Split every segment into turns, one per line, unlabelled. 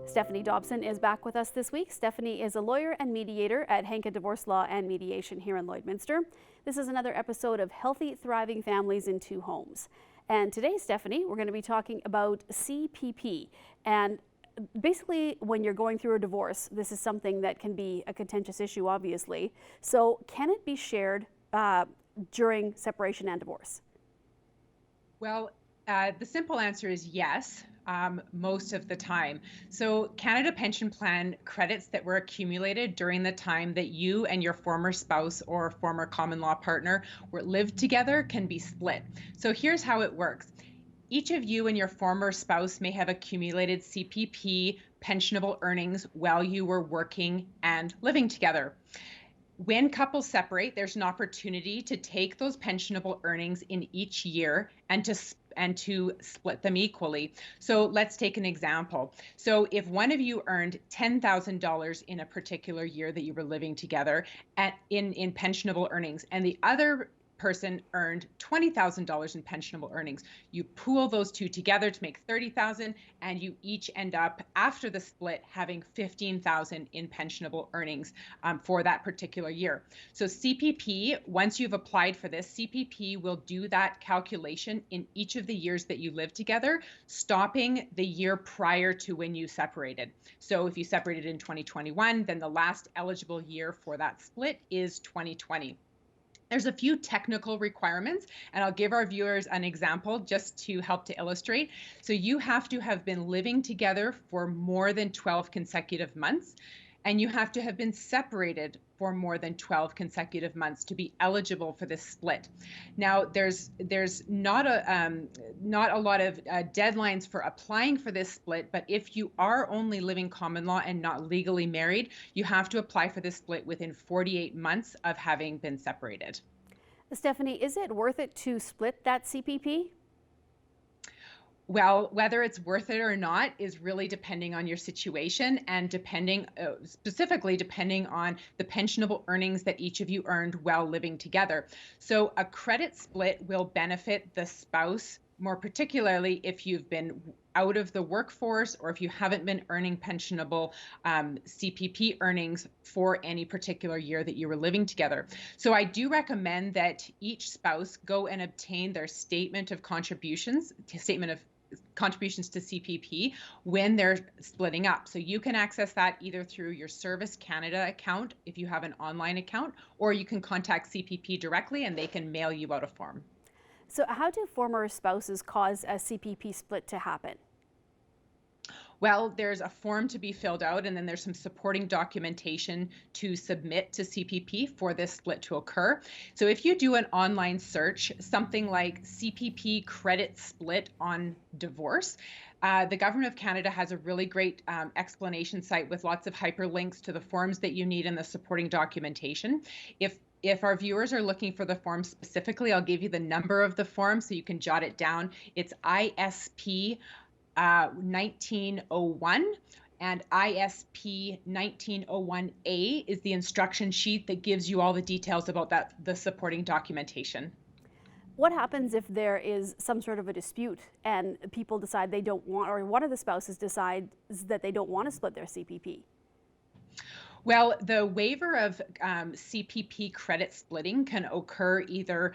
Stephanie Dobson is back with us this week. Stephanie is a lawyer and mediator at Henke Divorce Law and Mediation here in Lloydminster. This is another episode of Healthy, Thriving Families in Two Homes. And today, Stephanie, we're going to be talking about CPP. And basically, when you're going through a divorce, this is something that can be a contentious issue, obviously. So can it be shared during separation and divorce?
Well, the simple answer is yes. Most of the time. So Canada Pension Plan credits that were accumulated during the time that you and your former spouse or former common law partner lived together can be split. So here's how it works. Each of you and your former spouse may have accumulated CPP pensionable earnings while you were working and living together. When couples separate, there's an opportunity to take those pensionable earnings in each year and to split them equally. So let's take an example. So if one of you earned $10,000 in a particular year that you were living together in pensionable earnings, and the other person earned $20,000 in pensionable earnings, you pool those two together to make $30,000, and you each end up after the split having $15,000 in pensionable earnings for that particular year. So CPP, once you've applied for this, CPP will do that calculation in each of the years that you live together, stopping the year prior to when you separated. So if you separated in 2021, then the last eligible year for that split is 2020. There's a few technical requirements, and I'll give our viewers an example just to help to illustrate. So you have to have been living together for more than 12 consecutive months, and you have to have been separated for more than 12 consecutive months to be eligible for this split. Now, there's not a lot of deadlines for applying for this split, but if you are only living common law and not legally married, you have to apply for this split within 48 months of having been separated.
Stephanie, is it worth it to split that CPP?
Well, whether it's worth it or not is really depending on your situation and specifically depending on the pensionable earnings that each of you earned while living together. So a credit split will benefit the spouse, more particularly if you've been out of the workforce or if you haven't been earning pensionable CPP earnings for any particular year that you were living together. So I do recommend that each spouse go and obtain their statement of contributions to CPP when they're splitting up. So you can access that either through your Service Canada account if you have an online account, or you can contact CPP directly and they can mail you out a form.
So how do former spouses cause a CPP split to happen?
Well, there's a form to be filled out, and then there's some supporting documentation to submit to CPP for this split to occur. So if you do an online search, something like CPP credit split on divorce, the Government of Canada has a really great explanation site with lots of hyperlinks to the forms that you need and the supporting documentation. If our viewers are looking for the form specifically, I'll give you the number of the form so you can jot it down. It's ISP 1901, and ISP 1901A is the instruction sheet that gives you all the details about the supporting documentation.
What happens if there is some sort of a dispute and people decide they don't want, or one of the spouses decides that they don't want to split their CPP?
Well, the waiver of CPP credit splitting can occur either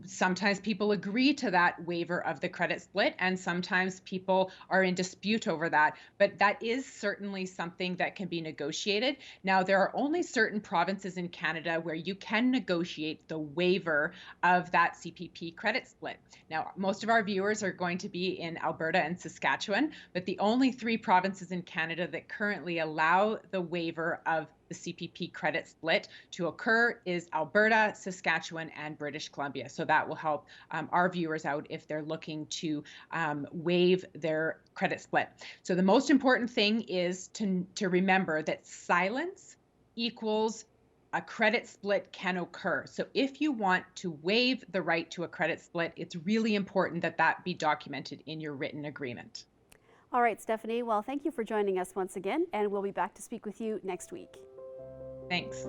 sometimes people agree to that waiver of the credit split, and sometimes people are in dispute over that. But that is certainly something that can be negotiated. Now, there are only certain provinces in Canada where you can negotiate the waiver of that CPP credit split. Now, most of our viewers are going to be in Alberta and Saskatchewan, but the only 3 provinces in Canada that currently allow the waiver of the CPP credit split to occur is Alberta, Saskatchewan, and British Columbia. So that will help our viewers out if they're looking to waive their credit split. So the most important thing is to remember that silence equals a credit split can occur. So if you want to waive the right to a credit split, it's really important that that be documented in your written agreement.
All right, Stephanie, well, thank you for joining us once again, and we'll be back to speak with you next week.
Thanks.